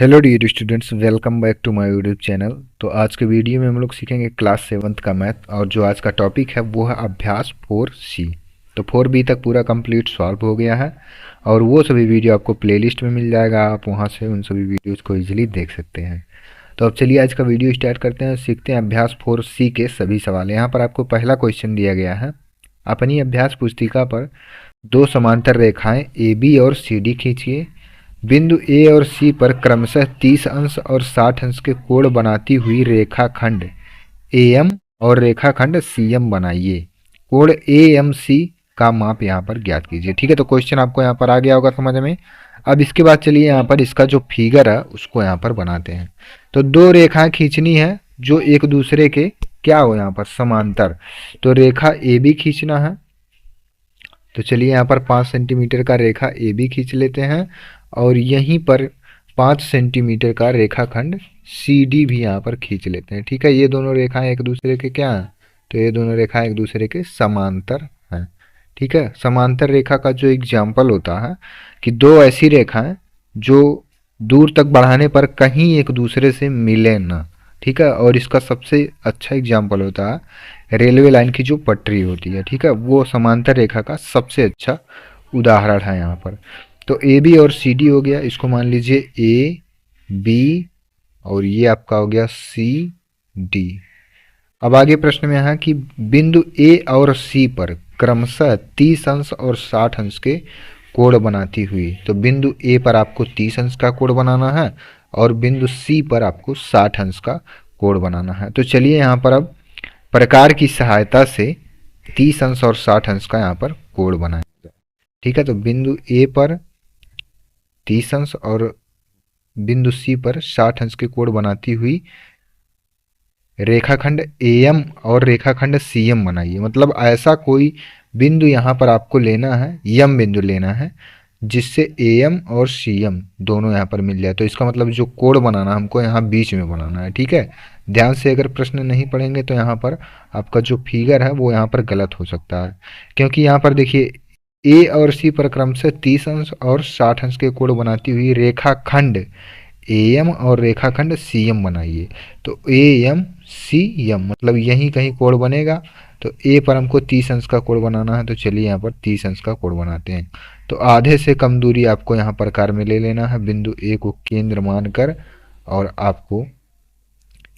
Hello dear students, welcome back to my YouTube channel. तो आज के वीडियो में हम लोग सीखेंगे क्लास 7th का मैथ, और जो आज का टॉपिक है वो है अभ्यास 4C। तो 4B तक पूरा कंप्लीट सॉल्व हो गया है, और वो सभी वीडियो आपको प्लेलिस्ट में मिल जाएगा। आप वहां से उन सभी वीडियोज़ को इजीली देख सकते हैं। तो अब चलिए आज का वीडियो स्टार्ट करते हैं, सीखते हैं अभ्यास 4C के सभी सवाल। यहाँ पर आपको पहला क्वेश्चन दिया गया है। अपनी अभ्यास पुस्तिका पर दो समांतर रेखाएं AB और CD खींचिए। बिंदु ए और सी पर क्रमशः 30 अंश और 60 अंश के कोण बनाती हुई रेखाखंड एएम और रेखाखंड सीएम बनाइए। कोण एएमसी का माप यहाँ पर ज्ञात कीजिए। ठीक है, तो क्वेश्चन आपको यहाँ पर आ गया होगा समझ में। अब इसके बाद चलिए यहाँ पर इसका जो फिगर है उसको यहाँ पर बनाते हैं। तो दो रेखाएं खींचनी है जो एक दूसरे के क्या हो यहाँ पर समांतर। तो रेखा ए बी खींचना है। तो चलिए यहाँ पर 5 सेंटीमीटर का रेखा ए बी खींच लेते हैं, और यहीं पर 5 सेंटीमीटर का रेखाखंड सी डी भी यहाँ पर खींच लेते हैं। ठीक है, ये दोनों रेखाएं एक दूसरे के क्या हैं? तो ये दोनों रेखाएं एक दूसरे के समांतर हैं। ठीक है, समांतर रेखा का जो एग्जाम्पल होता है कि दो ऐसी रेखाएं जो दूर तक बढ़ाने पर कहीं एक दूसरे से मिले ना। ठीक है, और इसका सबसे अच्छा एग्जाम्पल होता है रेलवे लाइन की जो पटरी होती है। ठीक है, वो समांतर रेखा का सबसे अच्छा उदाहरण है यहाँ पर। तो ए बी और सी डी हो गया, इसको मान लीजिए ए बी, और ये आपका हो गया सी डी। अब आगे प्रश्न में है कि बिंदु ए और सी पर क्रमशः 30 अंश और 60 अंश के कोण बनाती हुई। तो बिंदु ए पर आपको 30 अंश का कोण बनाना है, और बिंदु सी पर आपको 60 अंश का कोण बनाना है। तो चलिए यहाँ पर अब प्रकार की सहायता से 30 अंश और 60 अंश का यहाँ पर कोण बनाएंगे। ठीक है, तो बिंदु ए पर 30 अंश और बिंदु सी पर 60 अंश के कोण बनाती हुई रेखाखंड एएम और रेखाखंड सीएम बनाइए। मतलब ऐसा कोई बिंदु यहाँ पर आपको लेना है, यम बिंदु लेना है, जिससे एएम और सीएम दोनों यहाँ पर मिल जाए। तो इसका मतलब जो कोण बनाना हमको यहाँ बीच में बनाना है। ठीक है, ध्यान से अगर प्रश्न नहीं पढ़ेंगे तो यहाँ पर आपका जो फिगर है वो यहाँ पर गलत हो सकता है, क्योंकि यहाँ पर देखिए ए और सी पर क्रमशः 30 अंश और 60 अंश के कोण बनाती हुई रेखाखंड एएम और रेखाखंड सीएम बनाइए। तो एएम सीएम मतलब यहीं कहीं कोण बनेगा। तो ए पर हमको 30 अंश का कोण बनाना है, तो चलिए यहाँ पर 30 अंश का कोण बनाते हैं। तो आधे से कम दूरी आपको यहाँ प्रकार में ले लेना है, बिंदु ए को केंद्र मानकर, और आपको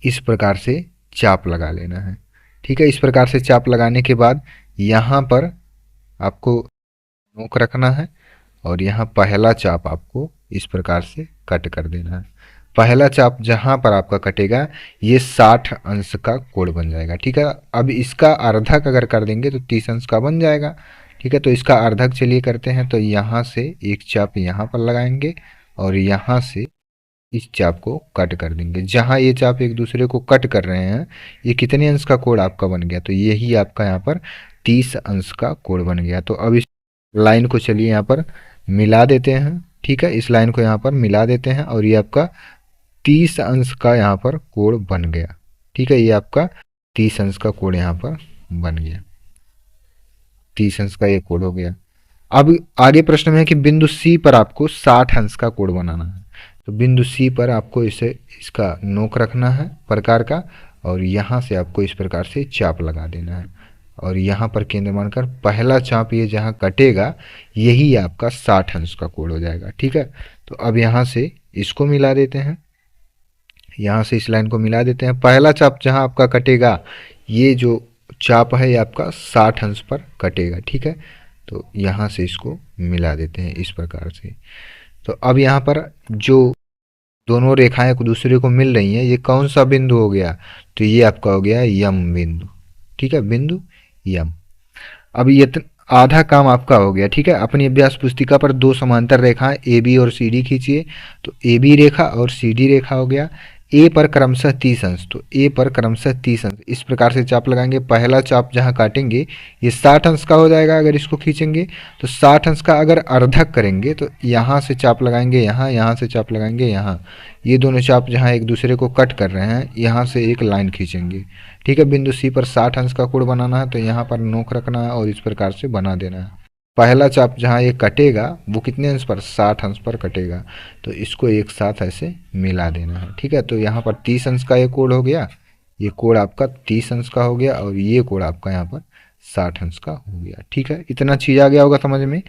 इस प्रकार से चाप लगा लेना है। ठीक है, इस प्रकार से चाप लगाने के बाद यहाँ पर आपको नोक रखना है, और यहाँ पहला चाप आपको इस प्रकार से कट कर देना है। पहला चाप जहाँ पर आपका कटेगा ये 60 अंश का कोण बन जाएगा। ठीक है, अब इसका अर्धक अगर कर देंगे तो 30 अंश का बन जाएगा। ठीक है, तो इसका अर्धक चलिए करते हैं। तो यहाँ से एक चाप यहाँ पर लगाएंगे, और यहाँ से इस चाप को कट कर देंगे। जहाँ ये चाप एक दूसरे को कट कर रहे हैं, ये कितने अंश का कोण आपका बन गया? तो यही आपका यहाँ पर 30 अंश का कोण बन गया। तो अब इस लाइन को चलिए यहाँ पर मिला देते हैं। ठीक है, इस लाइन को यहाँ पर मिला देते हैं, और ये आपका 30 अंश का यहाँ पर कोण बन गया। ठीक है, ये आपका 30 अंश का कोण यहाँ पर बन गया। 30 अंश का ये कोण हो गया। अब आगे प्रश्न में है कि बिंदु सी पर आपको 60 अंश का कोण बनाना है। तो बिंदु सी पर आपको इसे इसका नोक रखना है प्रकार का, और यहाँ से आपको इस प्रकार से चाप लगा देना है, और यहाँ पर केंद्र मानकर पहला चाप ये जहाँ कटेगा यही आपका 60 अंश का कोण हो जाएगा। ठीक है, तो अब यहाँ से इसको मिला देते हैं, यहाँ से इस लाइन को मिला देते हैं। पहला चाप जहाँ आपका कटेगा ये जो चाप है ये आपका 60 अंश पर कटेगा। ठीक है, तो यहाँ से इसको मिला देते हैं इस प्रकार से। तो अब यहाँ पर जो दोनों रेखाएं एक दूसरे को मिल रही हैं, ये कौन सा बिंदु हो गया? तो ये आपका हो गया यम बिंदु। ठीक है, बिंदु यम। अब ये आधा काम आपका हो गया। ठीक है, अपनी अभ्यास पुस्तिका पर दो समांतर रेखाएं ए बी और सी डी खींचिए। तो ए बी रेखा और सी डी रेखा हो गया। ए पर क्रमशः 30 अंश, तो ए पर क्रमशः 30 अंश इस प्रकार से चाप लगाएंगे। पहला चाप जहाँ काटेंगे ये 60 अंश का हो जाएगा अगर इसको खींचेंगे। तो 60 अंश का अगर अर्धक करेंगे तो यहाँ से चाप लगाएंगे, यहाँ से चाप लगाएंगे, यहाँ ये दोनों चाप जहाँ एक दूसरे को कट कर रहे हैं यहाँ से एक लाइन खींचेंगे। ठीक है, बिंदु सी पर 60 अंश का कोण बनाना है, तो यहाँ पर नोक रखना है और इस प्रकार से बना देना है। पहला चाप जहाँ ये कटेगा वो कितने अंश पर, 60 अंश पर कटेगा। तो इसको एक साथ ऐसे मिला देना है, ठीक है। तो यहाँ पर 30 अंश का ये कोण हो गया, ये कोण आपका 30 अंश का हो गया, और ये कोण आपका यहाँ पर 60 अंश का हो गया, ठीक है। इतना चीज़ आ गया होगा समझ में।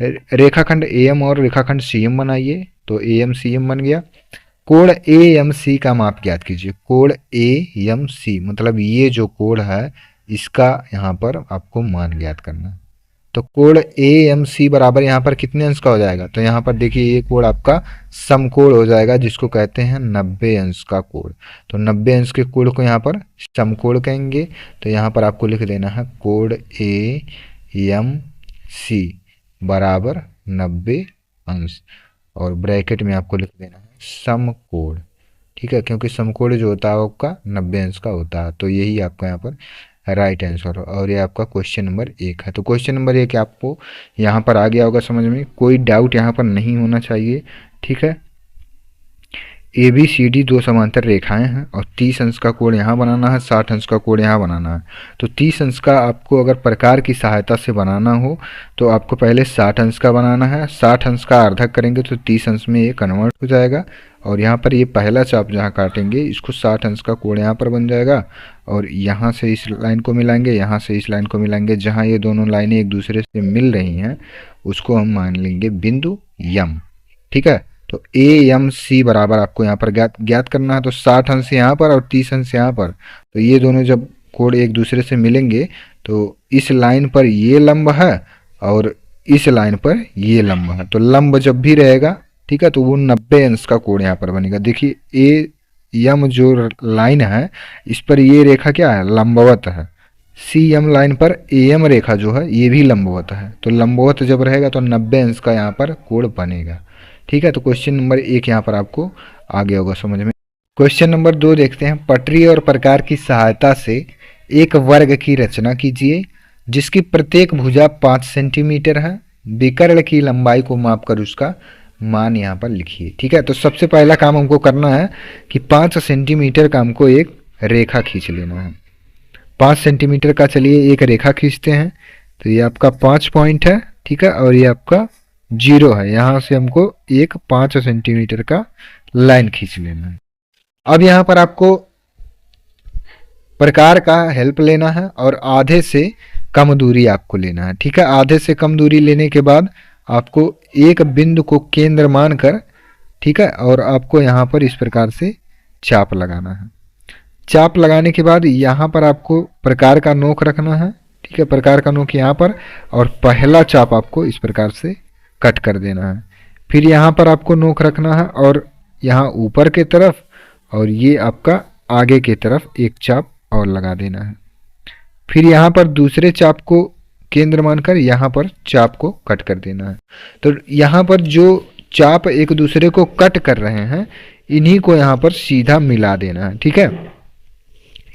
रेखाखंड एएम और रेखाखंड सीएम बनाइए। तो एएम सीएम बन गया। कोण एएमसी का माप ज्ञात कीजिए। कोण एएमसी मतलब ये जो कोण है इसका यहाँ पर आपको मान ज्ञात करना है। तो कोण एएमसी बराबर यहाँ पर कितने अंश का हो जाएगा, तो यहाँ पर देखिए ये कोण आपका समकोण हो जाएगा, जिसको कहते हैं 90 अंश का कोण। तो 90 अंश के कोण को यहाँ पर समकोण कहेंगे। तो यहाँ पर आपको लिख देना है कोण एएमसी बराबर 90 अंश, और ब्रैकेट में आपको लिख देना है समकोण, ठीक है, क्योंकि समकोण जो होता है वो आपका 90 अंश का होता है। तो यही आपका यहाँ पर राइट आंसर हो, और ये आपका क्वेश्चन नंबर 1 है। तो क्वेश्चन नंबर 1 आपको यहाँ पर आ गया होगा समझ में, कोई डाउट यहाँ पर नहीं होना चाहिए, ठीक है। ए बी सी डी दो समांतर रेखाएं हैं और 30 अंश का कोण यहाँ बनाना है, 60 अंश का कोण यहाँ बनाना है। तो 30 अंश का आपको अगर प्रकार की सहायता से बनाना हो तो आपको पहले 60 अंश का बनाना है। 60 अंश का अर्धक करेंगे तो 30 अंश में ये कन्वर्ट हो जाएगा, और यहाँ पर ये पहला चाप जहाँ काटेंगे इसको 60 अंश का कोण यहाँ पर बन जाएगा, और यहाँ से इस लाइन को मिलाएंगे, यहाँ से इस लाइन को मिलाएंगे, जहाँ ये दोनों लाइनें एक दूसरे से मिल रही हैं उसको हम मान लेंगे बिंदु यम, ठीक है। तो ए एम सी बराबर आपको यहाँ पर ज्ञात करना है। तो 60 अंश यहाँ पर और 30 अंश यहाँ पर, तो ये दोनों जब कोण एक दूसरे से मिलेंगे तो इस लाइन पर ये लंब है और इस लाइन पर ये लंब है। तो लंब जब भी रहेगा, ठीक है, तो वो 90 अंश का कोण यहाँ पर बनेगा। देखिए ए एम जो लाइन है इस पर ये रेखा क्या है, लंबवत है। सी एम लाइन पर ए एम रेखा जो है ये भी लंबवत है। तो लंबवत जब रहेगा तो 90 अंश का यहाँ पर कोण बनेगा, ठीक है। तो क्वेश्चन नंबर 1 यहाँ पर आपको आ गया होगा समझ में। क्वेश्चन नंबर 2 देखते हैं। पटरी और प्रकार की सहायता से एक वर्ग की रचना कीजिए जिसकी प्रत्येक भुजा 5 सेंटीमीटर है। विकर्ण की लंबाई को मापकर उसका मान यहाँ पर लिखिए, ठीक है। तो सबसे पहला काम हमको करना है कि 5 सेंटीमीटर का हमको एक रेखा खींच लेना है। 5 सेंटीमीटर का चलिए एक रेखा खींचते हैं। तो ये आपका 5 पॉइंट है, ठीक है, और ये आपका 0 है। यहाँ से हमको एक 5 सेंटीमीटर का लाइन खींच लेना है। अब यहाँ पर आपको प्रकार का हेल्प लेना है और आधे से कम दूरी आपको लेना है, ठीक है। आधे से कम दूरी लेने के बाद आपको एक बिंदु को केंद्र मानकर, ठीक है, और आपको यहाँ पर इस प्रकार से चाप लगाना है। चाप लगाने के बाद यहाँ पर आपको प्रकार का नोक रखना है, ठीक है, प्रकार का नोक यहाँ पर, और पहला चाप आपको इस प्रकार से कट कर देना है। फिर यहाँ पर आपको नोक रखना है और यहाँ ऊपर के तरफ, और ये आपका आगे के तरफ एक चाप और लगा देना है। फिर यहाँ पर दूसरे चाप को केंद्र मानकर यहाँ पर चाप को कट कर देना है। तो यहाँ पर जो चाप एक दूसरे को कट कर रहे हैं इन्हीं को यहाँ पर सीधा मिला देना है, ठीक है।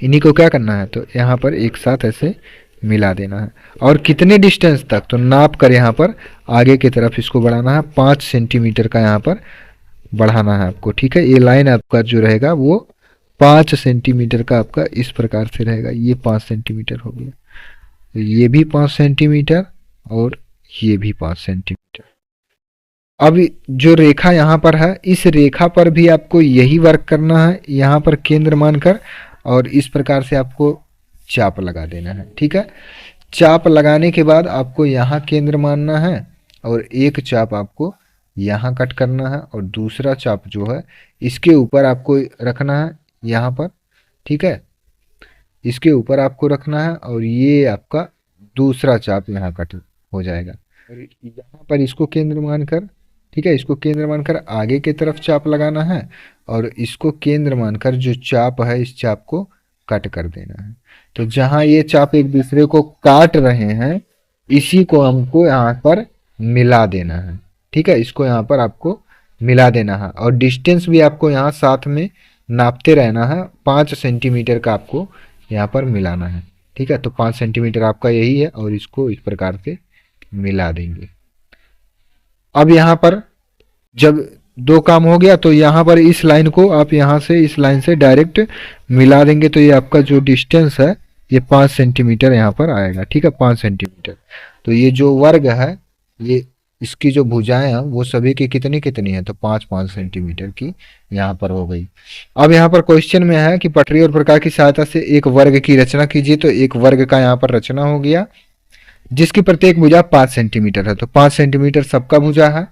इन्हीं को क्या करना है, तो यहाँ पर एक साथ ऐसे मिला देना है। और कितने डिस्टेंस तक, तो नाप कर यहाँ पर आगे की तरफ इसको बढ़ाना है। 5 सेंटीमीटर का यहाँ पर बढ़ाना है आपको, ठीक है। ये लाइन आपका जो रहेगा वो 5 सेंटीमीटर का आपका इस प्रकार से रहेगा। ये 5 सेंटीमीटर हो गया, ये भी 5 सेंटीमीटर और ये भी 5 सेंटीमीटर। अब जो रेखा यहाँ पर है इस रेखा पर भी आपको यही वर्क करना है, यहाँ पर केंद्र मानकर, और इस प्रकार से आपको चाप लगा देना है, ठीक है। चाप लगाने के बाद आपको यहाँ केंद्र मानना है और एक चाप आपको यहाँ कट करना है, और दूसरा चाप जो है इसके ऊपर आपको रखना है यहाँ पर, ठीक है, इसके ऊपर आपको रखना है, और ये आपका दूसरा चाप यहाँ कट हो जाएगा। और यहाँ पर इसको केंद्र मानकर, ठीक है, इसको केंद्र मानकर आगे की तरफ चाप लगाना है, और इसको केंद्र मानकर जो चाप है इस चाप को कट कर देना है। तो जहाँ ये चाप एक दूसरे को काट रहे हैं इसी को हमको यहाँ पर मिला देना है, ठीक है। इसको यहाँ पर आपको मिला देना है, और डिस्टेंस भी आपको यहाँ साथ में नापते रहना है। 5 सेंटीमीटर का आपको यहाँ पर मिलाना है, ठीक है। तो 5 सेंटीमीटर आपका यही है, और इसको इस प्रकार से मिला देंगे। अब यहाँ पर जब 2 काम हो गया तो यहाँ पर इस लाइन को आप यहाँ से इस लाइन से डायरेक्ट मिला देंगे। तो ये आपका जो डिस्टेंस है ये 5 सेंटीमीटर यहाँ पर आएगा, ठीक है, 5 सेंटीमीटर। तो ये जो वर्ग है, ये इसकी जो भुजाएं हैं वो सभी की कितनी कितनी है, तो 5-5 सेंटीमीटर की यहाँ पर हो गई। अब यहाँ पर क्वेश्चन में है कि पटरी और प्रकार की सहायता से एक वर्ग की रचना कीजिए। तो एक वर्ग का यहाँ पर रचना हो गया जिसकी प्रत्येक भुजा 5 सेंटीमीटर है। तो 5 सेंटीमीटर सबका भुजा है।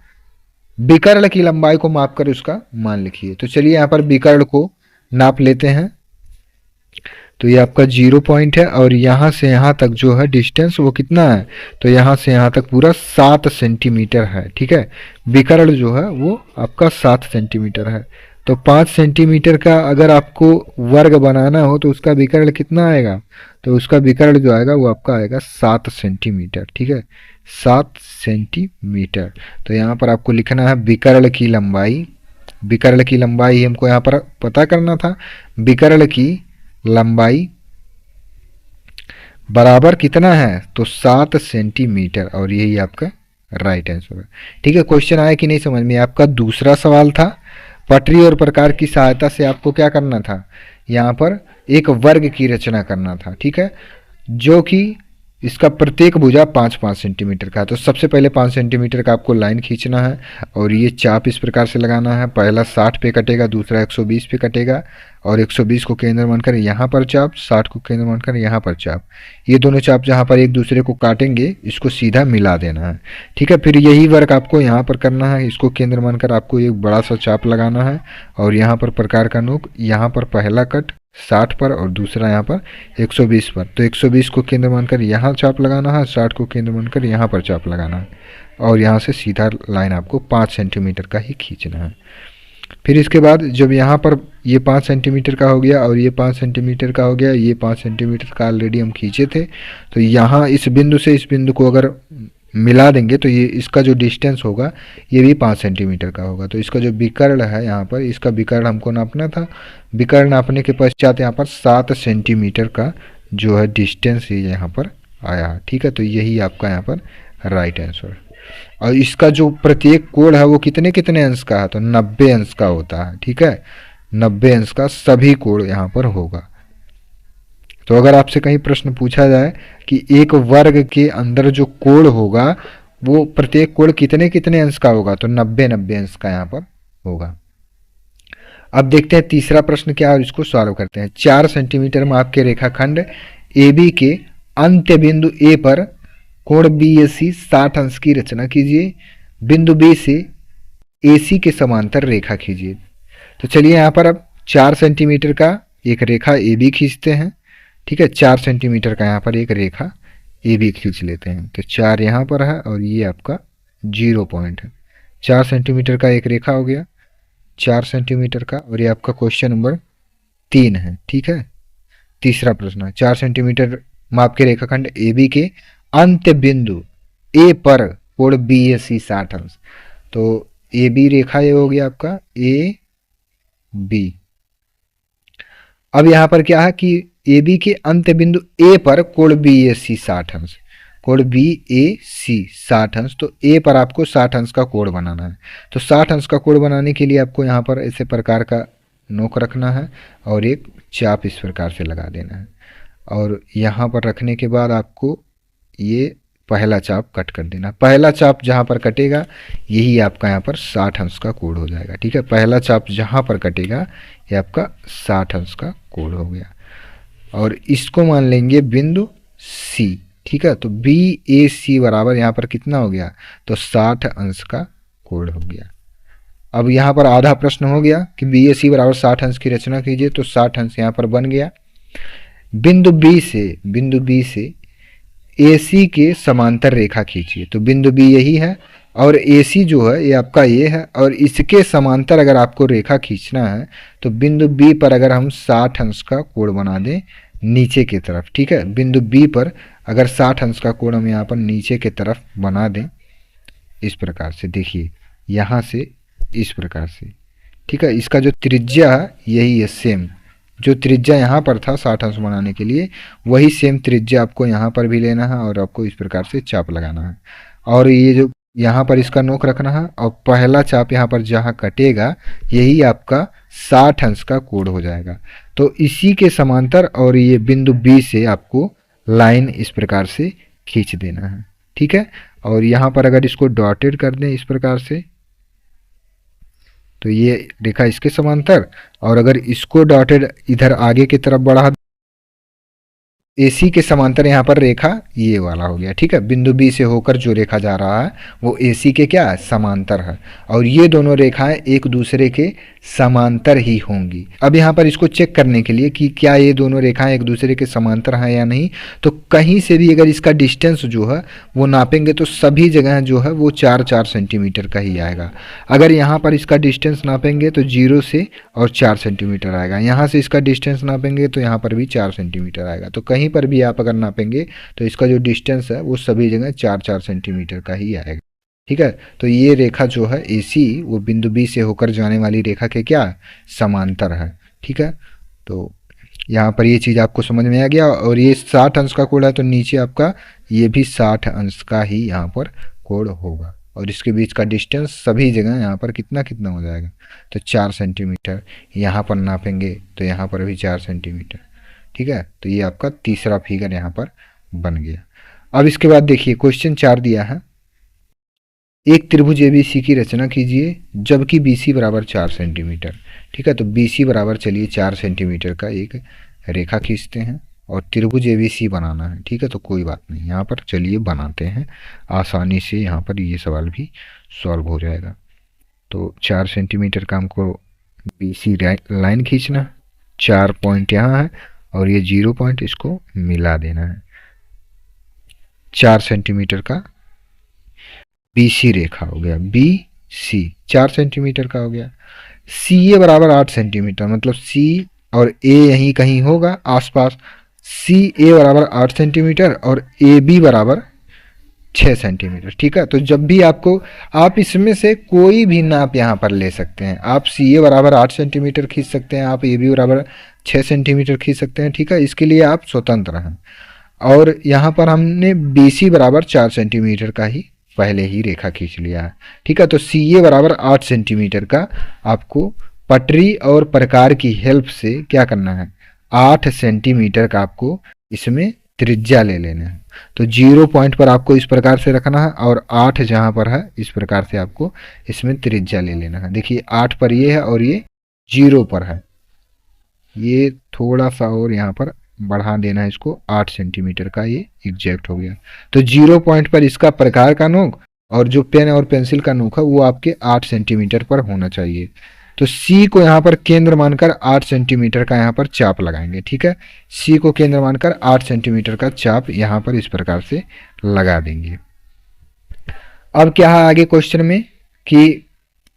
विकर्ण की लंबाई को माप कर उसका मान लिखिए। तो चलिए यहाँ पर विकर्ण को नाप लेते हैं। तो ये आपका 0 पॉइंट है और यहाँ से यहाँ तक जो है डिस्टेंस वो कितना है, तो यहाँ से यहाँ तक पूरा 7 सेंटीमीटर है। ठीक है, विकर्ण जो है वो आपका 7 सेंटीमीटर है। तो 5 सेंटीमीटर का अगर आपको वर्ग बनाना हो तो उसका विकर्ण कितना आएगा, तो उसका विकर्ण जो आएगा वो आपका आएगा 7 सेंटीमीटर। ठीक है, 7 सेंटीमीटर। तो यहाँ पर आपको लिखना है विकर्ण की लंबाई। विकर्ण की लंबाई हमको यहाँ पर पता करना था। विकर्ण की लंबाई बराबर कितना है, तो 7 सेंटीमीटर, और यही आपका राइट आंसर है। ठीक है, क्वेश्चन आया कि नहीं समझ में। आपका दूसरा सवाल था पटरी और प्रकार की सहायता से आपको क्या करना था, यहाँ पर एक वर्ग की रचना करना था। ठीक है, जो कि इसका प्रत्येक भुजा 5-5 सेंटीमीटर का है। तो सबसे पहले 5 सेंटीमीटर का आपको लाइन खींचना है और ये चाप इस प्रकार से लगाना है। पहला 60 पे कटेगा, दूसरा 120 पे कटेगा, और 120 को केंद्र मानकर यहाँ पर चाप, 60 को केंद्र मानकर यहाँ पर चाप। ये दोनों चाप जहाँ पर एक दूसरे को काटेंगे इसको सीधा मिला देना है। ठीक है, फिर यही वर्क आपको यहाँ पर करना है। इसको केंद्र मानकर आपको एक बड़ा सा चाप लगाना है और यहाँ पर प्रकार का नोक, यहाँ पर पहला कट 60 पर और दूसरा यहाँ पर 120 पर। तो 120 को केंद्र मानकर यहाँ चाप लगाना है, 60 को केंद्र मानकर यहाँ पर चाप लगाना है, और यहाँ से सीधा लाइन आपको 5 सेंटीमीटर का ही खींचना है। फिर इसके बाद जब यहाँ पर ये 5 सेंटीमीटर का हो गया और ये 5 सेंटीमीटर का हो गया, ये 5 सेंटीमीटर का ऑलरेडी हम खींचे थे, तो यहाँ इस बिंदु से इस बिंदु को अगर मिला देंगे तो ये इसका जो डिस्टेंस होगा ये भी 5 सेंटीमीटर का होगा। तो इसका जो विकर्ण है यहाँ पर, इसका विकर्ण हमको नापना था। विकर्ण नापने के पश्चात यहाँ पर 7 सेंटीमीटर का जो है डिस्टेंस ये यहाँ पर आया। ठीक है, तो यही आपका यहाँ पर राइट आंसर। और इसका जो प्रत्येक कोण है वो कितने कितने अंश का है, तो 90 अंश का होता है। ठीक है, 90 अंश का सभी कोण यहाँ पर होगा। तो अगर आपसे कहीं प्रश्न पूछा जाए कि एक वर्ग के अंदर जो कोण होगा वो प्रत्येक कोण कितने कितने अंश का होगा, तो 90-90 अंश का यहाँ पर होगा। अब देखते हैं तीसरा प्रश्न क्या है और इसको सॉल्व करते हैं। 4 सेंटीमीटर माप के रेखाखंड AB के अंत्य बिंदु A पर कोण BAC 60 अंश की रचना कीजिए। बिंदु B से AC के समांतर रेखा खींचिए। तो चलिए यहाँ पर अब 4 सेंटीमीटर का एक रेखा AB खींचते हैं। ठीक है, 4 सेंटीमीटर का यहाँ पर एक रेखा AB खींच लेते हैं। तो 4 यहाँ पर है और ये आपका 0 पॉइंट है। 4 सेंटीमीटर का एक रेखा हो गया, 4 सेंटीमीटर का, और ये आपका क्वेश्चन नंबर 3 है। ठीक है, तीसरा प्रश्न है 4 सेंटीमीटर माप के रेखाखंड AB के अंत्य बिंदु A पर कोण BAC 60 अंश। तो AB रेखा ये हो गया आपका AB। अब यहाँ पर क्या है कि AB के अंत्य बिंदु A पर कोण BAC 60 अंश, कोण BAC 60 अंश। तो A पर आपको 60 अंश का कोण बनाना है। तो 60 अंश का कोण बनाने के लिए आपको यहाँ पर ऐसे प्रकार का नोक रखना है और एक चाप इस प्रकार से लगा देना है, और यहाँ पर रखने के बाद आपको ये पहला चाप कट कर देना। पहला चाप जहाँ पर कटेगा यही आपका यहाँ पर 60 अंश का कोण हो जाएगा। ठीक है, पहला चाप जहाँ पर कटेगा ये आपका 60 अंश का कोण हो गया, और इसको मान लेंगे बिंदु C। ठीक है, तो BAC बराबर यहाँ पर कितना हो गया, तो 60 अंश का कोण हो गया। अब यहाँ पर आधा प्रश्न हो गया कि BAC बराबर 60 अंश की रचना कीजिए। तो 60 अंश यहाँ पर बन गया। बिंदु B से AC के समांतर रेखा खींचिए। तो बिंदु B यही है और AC जो है ये आपका ये है, और इसके समांतर अगर आपको रेखा खींचना है तो बिंदु B पर अगर हम 60 अंश का कोण बना दें नीचे की तरफ। ठीक है, बिंदु B पर अगर 60 अंश का कोण हम यहाँ पर नीचे की तरफ बना दें इस प्रकार से, देखिए यहाँ से इस प्रकार से। ठीक है, इसका जो त्रिज्या है यही है, सेम जो त्रिज्या यहाँ पर था 60 अंश बनाने के लिए वही सेम त्रिज्या आपको यहाँ पर भी लेना है, और आपको इस प्रकार से चाप लगाना है, और ये जो यहाँ पर इसका नोक रखना है, और पहला चाप यहाँ पर जहाँ कटेगा यही आपका 60 अंश का कोण हो जाएगा। तो इसी के समांतर और ये बिंदु B से आपको लाइन इस प्रकार से खींच देना है। ठीक है। और यहाँ पर अगर इसको डॉटेड कर दें इस प्रकार से, तो ये रेखा इसके समांतर, और अगर इसको डॉटेड इधर आगे की तरफ बढ़ा, AC के समांतर यहाँ पर रेखा ये वाला हो गया, ठीक है। बिंदु B से होकर जो रेखा जा रहा है वो AC के क्या है, समांतर है, और ये दोनों रेखाएं एक दूसरे के समांतर ही होंगी। अब यहाँ पर इसको चेक करने के लिए कि क्या ये दोनों रेखाएं एक दूसरे के समांतर हैं या नहीं, तो कहीं से भी अगर इसका डिस्टेंस जो है वो नापेंगे तो सभी जगह जो है वो 4-4 सेंटीमीटर का ही आएगा। अगर यहाँ पर इसका डिस्टेंस नापेंगे तो 0 से और 4 सेंटीमीटर आएगा, यहाँ से इसका डिस्टेंस नापेंगे तो यहाँ पर भी 4 सेंटीमीटर आएगा। तो कहीं पर भी आप अगर नापेंगे तो इसका जो डिस्टेंस है वो सभी जगह 4-4 सेंटीमीटर का ही आएगा, ठीक है। तो ये रेखा जो है AC वो बिंदु B से होकर जाने वाली रेखा के क्या समांतर है, ठीक है। तो यहाँ पर ये चीज़ आपको समझ में आ गया। और ये 60 अंश का कोण है तो नीचे आपका ये भी 60 अंश का ही यहाँ पर कोण होगा, और इसके बीच का डिस्टेंस सभी जगह यहाँ पर कितना कितना हो जाएगा, तो 4 सेंटीमीटर। यहाँ पर नापेंगे तो यहाँ पर भी 4 सेंटीमीटर, ठीक है। तो ये आपका तीसरा फिगर यहाँ पर बन गया। अब इसके बाद देखिए क्वेश्चन 4 दिया है, एक त्रिभुज ABC की रचना कीजिए जबकि BC बराबर 4 सेंटीमीटर, ठीक है। तो BC बराबर चलिए 4 सेंटीमीटर का एक रेखा खींचते हैं और त्रिभुज ABC बनाना है, ठीक है। तो कोई बात नहीं, यहाँ पर चलिए बनाते हैं, आसानी से यहाँ पर ये सवाल भी सॉल्व हो जाएगा। तो 4 सेंटीमीटर का हमको BC लाइन खींचना, 4 पॉइंट यहाँ है और ये 0 पॉइंट इसको मिला देना है। 4 सेंटीमीटर का BC रेखा हो गया, BC 4 सेंटीमीटर का हो गया। CA बराबर 8 सेंटीमीटर, मतलब C और A यहीं कहीं होगा आसपास। CA बराबर 8 सेंटीमीटर और AB बराबर 6 सेंटीमीटर, ठीक है। तो जब भी आपको, आप इसमें से कोई भी नाप यहाँ पर ले सकते हैं। आप CA बराबर 8 सेंटीमीटर खींच सकते हैं, आप AB बराबर 6 सेंटीमीटर खींच सकते हैं, ठीक है। इसके लिए आप स्वतंत्र हैं। और यहाँ पर हमने BC बराबर 4 सेंटीमीटर का ही पहले ही रेखा खींच लिया है, ठीक है। तो CA बराबर 8 सेंटीमीटर का आपको पटरी और प्रकार की हेल्प से क्या करना है, 8 सेंटीमीटर का आपको इसमें त्रिज्या ले लेना है। तो 0 पॉइंट पर आपको इस प्रकार से रखना है और 8 जहाँ पर है इस प्रकार से आपको इसमें त्रिज्या ले लेना है। देखिए 8 पर ये है और ये 0 पर है, ये थोड़ा सा और यहाँ पर बढ़ा देना है इसको, 8 सेंटीमीटर का ये एग्जैक्ट हो गया। तो 0 पॉइंट पर इसका प्रकार का नोक और जो पेन और पेंसिल का नोक है वो आपके 8 सेंटीमीटर पर होना चाहिए। तो C को यहाँ पर केंद्र मानकर 8 सेंटीमीटर का यहाँ पर चाप लगाएंगे, ठीक है। C को केंद्र मानकर 8 सेंटीमीटर का चाप यहाँ पर इस प्रकार से लगा देंगे। अब क्या है आगे क्वेश्चन में कि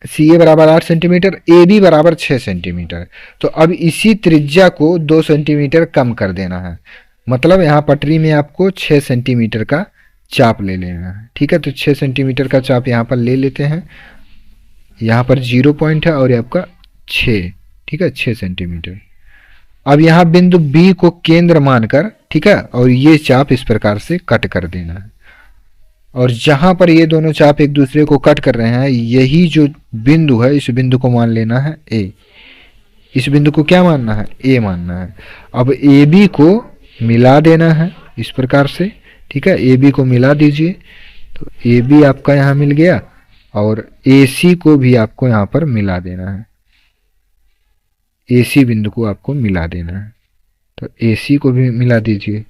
CA बराबर 8 सेंटीमीटर, AB बराबर 6 सेंटीमीटर। तो अब इसी त्रिज्या को 2 सेंटीमीटर कम कर देना है, मतलब यहाँ पटरी में आपको 6 सेंटीमीटर का चाप ले लेना है, ठीक है। तो 6 सेंटीमीटर का चाप यहाँ पर ले लेते हैं, यहाँ पर 0 पॉइंट है और आपका 6, ठीक है, 6 सेंटीमीटर। अब यहाँ बिंदु B को केंद्र मानकर, ठीक है, और ये चाप इस प्रकार से कट कर देना है। और जहां पर ये दोनों चाप एक दूसरे को कट कर रहे हैं, यही जो बिंदु है इस बिंदु को मान लेना है A। इस बिंदु को क्या मानना है, A मानना है। अब AB को मिला देना है इस प्रकार से, ठीक है। AB को मिला दीजिए, तो AB आपका यहाँ मिल गया और AC को भी आपको यहाँ पर मिला देना है, AC बिंदु को आपको मिला देना है। तो AC को भी मिला दीजिए।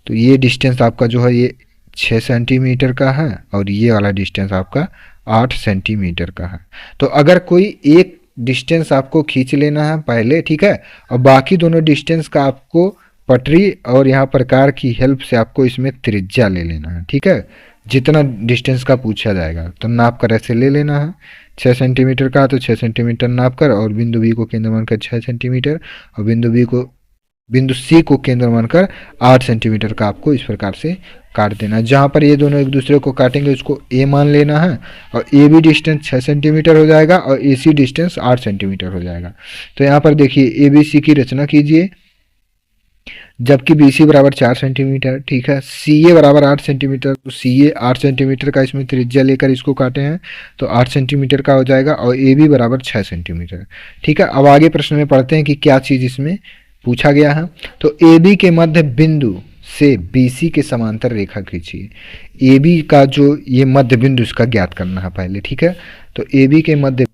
तो ये डिस्टेंस आपका जो है ये 6 सेंटीमीटर का है और ये वाला डिस्टेंस आपका 8 सेंटीमीटर का है। तो अगर कोई एक डिस्टेंस आपको खींच लेना है पहले, ठीक है, और बाकी दोनों डिस्टेंस का आपको पटरी और यहाँ प्रकार की हेल्प से आपको इसमें त्रिज्या ले लेना है, ठीक है। जितना डिस्टेंस का पूछा जाएगा तो नाप कर ऐसे ले लेना है। 6 सेंटीमीटर का तो 6 सेंटीमीटर नाप कर और बिंदु B को केंद्र मानकर 6 सेंटीमीटर और बिंदु C को केंद्र मानकर 8 सेंटीमीटर का आपको इस प्रकार से काट देना है। जहाँ पर ये दोनों एक दूसरे को काटेंगे उसको A मान लेना है और AB डिस्टेंस 6 सेंटीमीटर हो जाएगा और AC डिस्टेंस 8 सेंटीमीटर हो जाएगा। तो यहाँ पर देखिए ABC की रचना कीजिए जबकि BC बराबर 4 सेंटीमीटर, ठीक है। CA बराबर 8 सेंटीमीटर, तो CA 8 सेंटीमीटर का इसमें त्रिज्या लेकर इसको काटे हैं तो 8 सेंटीमीटर का हो जाएगा और AB बराबर 6 सेंटीमीटर, ठीक है। अब आगे प्रश्न में पढ़ते हैं कि क्या चीज़ इसमें पूछा गया है। तो AB के मध्य बिंदु से BC के समांतर रेखा खींचिए। AB का जो ये मध्य बिंदु इसका ज्ञात करना है पहले, ठीक है। तो AB के मध्य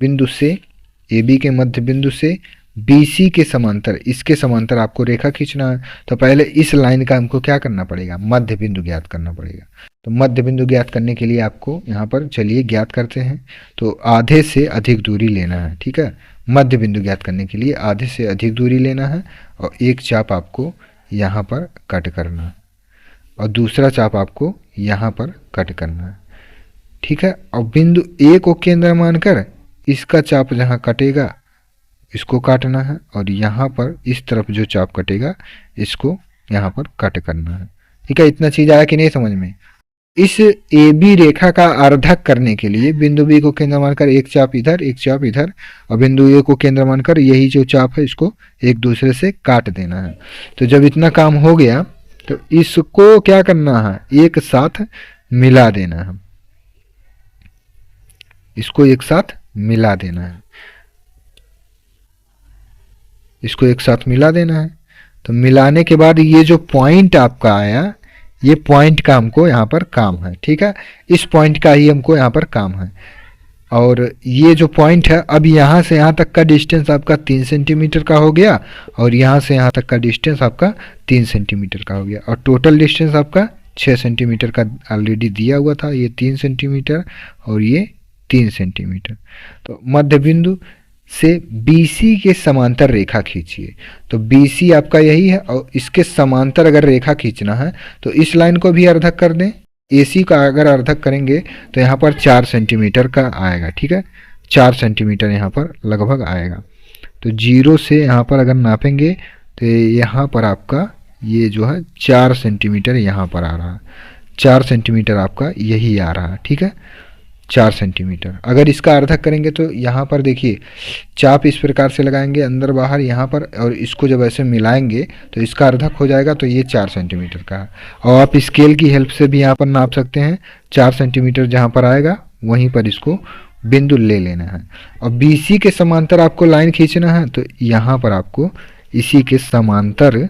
बिंदु से BC के समांतर, इसके समांतर आपको रेखा खींचना है। तो पहले इस लाइन का हमको क्या करना पड़ेगा, मध्य बिंदु ज्ञात करना पड़ेगा। तो मध्य बिंदु ज्ञात करने के लिए आपको यहाँ पर चलिए ज्ञात करते हैं। तो आधे से अधिक दूरी लेना है, ठीक है। मध्य बिंदु ज्ञात करने के लिए आधे से अधिक दूरी लेना है और एक चाप आपको यहाँ पर कट करना है और दूसरा चाप आपको यहाँ पर कट करना है, ठीक है। और बिंदु A को केंद्र मानकर इसका चाप जहाँ कटेगा इसको काटना है और यहाँ पर इस तरफ जो चाप कटेगा इसको यहाँ पर कट करना है, ठीक है। इतना चीज आया कि नहीं समझ में। इस AB रेखा का अर्धक करने के लिए बिंदु B को केंद्र मानकर एक चाप इधर एक चाप इधर और बिंदु A को केंद्र मानकर यही जो चाप है इसको एक दूसरे से काट देना है। तो जब इतना काम हो गया तो इसको क्या करना है, एक साथ मिला देना है, इसको एक साथ मिला देना है, इसको एक साथ मिला देना है। तो मिलाने के बाद ये जो पॉइंट आपका आया, ये पॉइंट का हमको यहाँ पर काम है, ठीक है। इस पॉइंट का ही हमको यहाँ पर काम है और ये जो पॉइंट है, अब यहाँ से यहाँ तक का डिस्टेंस आपका 3 सेंटीमीटर का हो गया और यहाँ से यहाँ तक का डिस्टेंस आपका 3 सेंटीमीटर का हो गया और टोटल डिस्टेंस आपका 6 सेंटीमीटर का ऑलरेडी दिया हुआ था। ये 3 सेंटीमीटर और ये 3 सेंटीमीटर। तो मध्य बिंदु से BC के समांतर रेखा खींचिए। तो BC आपका यही है और इसके समांतर अगर रेखा खींचना है तो इस लाइन को भी अर्धक कर दें। AC का अगर अर्धक करेंगे तो यहाँ पर 4 सेंटीमीटर का आएगा, ठीक है। 4 सेंटीमीटर यहाँ पर लगभग आएगा। तो 0 से यहाँ पर अगर नापेंगे तो यहाँ पर आपका ये जो है 4 सेंटीमीटर यहाँ पर आ रहा है, 4 सेंटीमीटर आपका यही आ रहा है, ठीक है। 4 सेंटीमीटर अगर इसका अर्धक करेंगे तो यहाँ पर देखिए चाप इस प्रकार से लगाएंगे अंदर बाहर यहाँ पर और इसको जब ऐसे मिलाएंगे तो इसका अर्धक हो जाएगा। तो ये 4 सेंटीमीटर का है और आप स्केल की हेल्प से भी यहाँ पर नाप सकते हैं। 4 सेंटीमीटर जहाँ पर आएगा वहीं पर इसको बिंदु ले लेना है और BC के समांतर आपको लाइन खींचना है। तो यहाँ पर आपको इसी के समांतर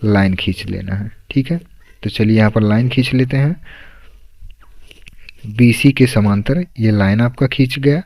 लाइन खींच लेना है, ठीक है। तो चलिए यहाँ पर लाइन खींच लेते हैं। BC के समांतर ये लाइन आपका खींच गया।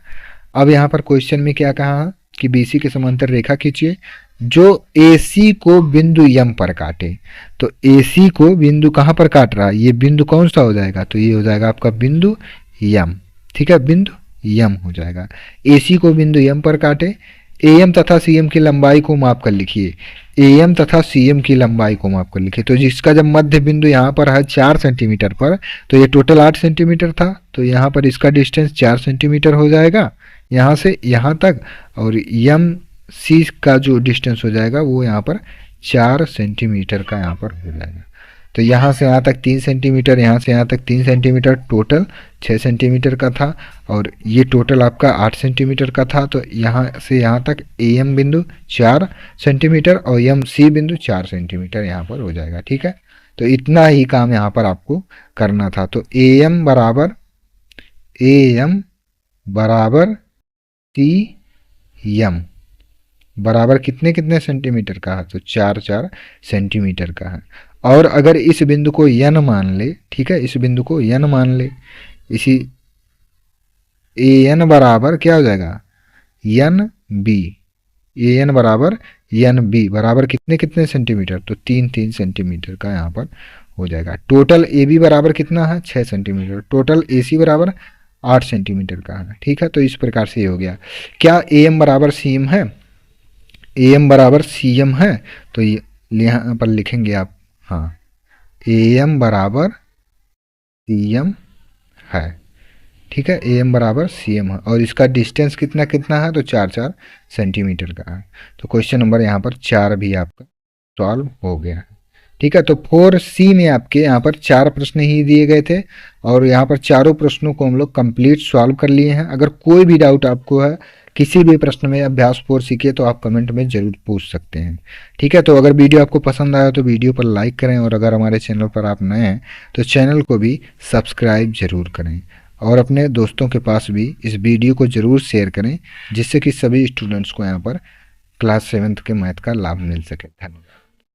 अब यहाँ पर क्वेश्चन में क्या कहा है कि BC के समांतर रेखा खींचिए जो AC को बिंदु M पर काटे। तो AC को बिंदु कहाँ पर काट रहा है, ये बिंदु कौन सा हो जाएगा, तो ये हो जाएगा आपका बिंदु M, ठीक है। बिंदु M हो जाएगा। AC को बिंदु M पर काटे। AM तथा CM की लंबाई को माप कर लिखिए। AM तथा CM की लंबाई को माप कर लिखिए। तो जिसका जब मध्य बिंदु यहाँ पर है 4 सेंटीमीटर पर, तो ये टोटल 8 सेंटीमीटर था। तो यहाँ पर इसका डिस्टेंस 4 सेंटीमीटर हो जाएगा यहाँ से यहाँ तक और MC का जो डिस्टेंस हो जाएगा वो यहाँ पर 4 सेंटीमीटर का यहाँ पर हो जाएगा। तो यहाँ से यहाँ तक 3 सेंटीमीटर, यहाँ से यहाँ तक 3 सेंटीमीटर, टोटल 6 सेंटीमीटर का था और ये टोटल आपका 8 सेंटीमीटर का था। तो यहाँ से यहाँ तक AM बिंदु 4 सेंटीमीटर और MC बिंदु 4 सेंटीमीटर यहाँ पर हो जाएगा, ठीक है। तो इतना ही काम यहाँ पर आपको करना था। तो AM बराबर CM बराबर कितने कितने सेंटीमीटर का है, तो 4 सेंटीमीटर का है। और अगर इस बिंदु को N मान ले, ठीक है, इस बिंदु को N मान ले, इसी AN बराबर क्या हो जाएगा NB, AN बराबर NB बराबर कितने कितने सेंटीमीटर, तो 3 सेंटीमीटर का यहाँ पर हो जाएगा। टोटल AB बराबर कितना है 6 सेंटीमीटर, टोटल AC बराबर 8 सेंटीमीटर का है, ठीक है। तो इस प्रकार से ये हो गया। क्या AM बराबर CM है, AM बराबर CM है, तो ये यहाँ पर लिखेंगे आप, हाँ AM बराबर CM है, ठीक है। AM बराबर CM है और इसका डिस्टेंस कितना कितना है, तो 4 सेंटीमीटर का है। तो क्वेश्चन नंबर यहाँ पर 4 भी आपका सॉल्व हो गया है, ठीक है। तो 4C में आपके यहाँ पर 4 प्रश्न ही दिए गए थे और यहाँ पर चारों प्रश्नों को हम लोग कंप्लीट सॉल्व कर लिए हैं। अगर कोई भी डाउट आपको है किसी भी प्रश्न में अभ्यास 4 सीखे तो आप कमेंट में ज़रूर पूछ सकते हैं, ठीक है। तो अगर वीडियो आपको पसंद आया तो वीडियो पर लाइक करें और अगर हमारे चैनल पर आप नए हैं तो चैनल को भी सब्सक्राइब जरूर करें और अपने दोस्तों के पास भी इस वीडियो को ज़रूर शेयर करें जिससे कि सभी स्टूडेंट्स को यहाँ पर क्लास 7th के मैथ का लाभ मिल सके। धन्यवाद।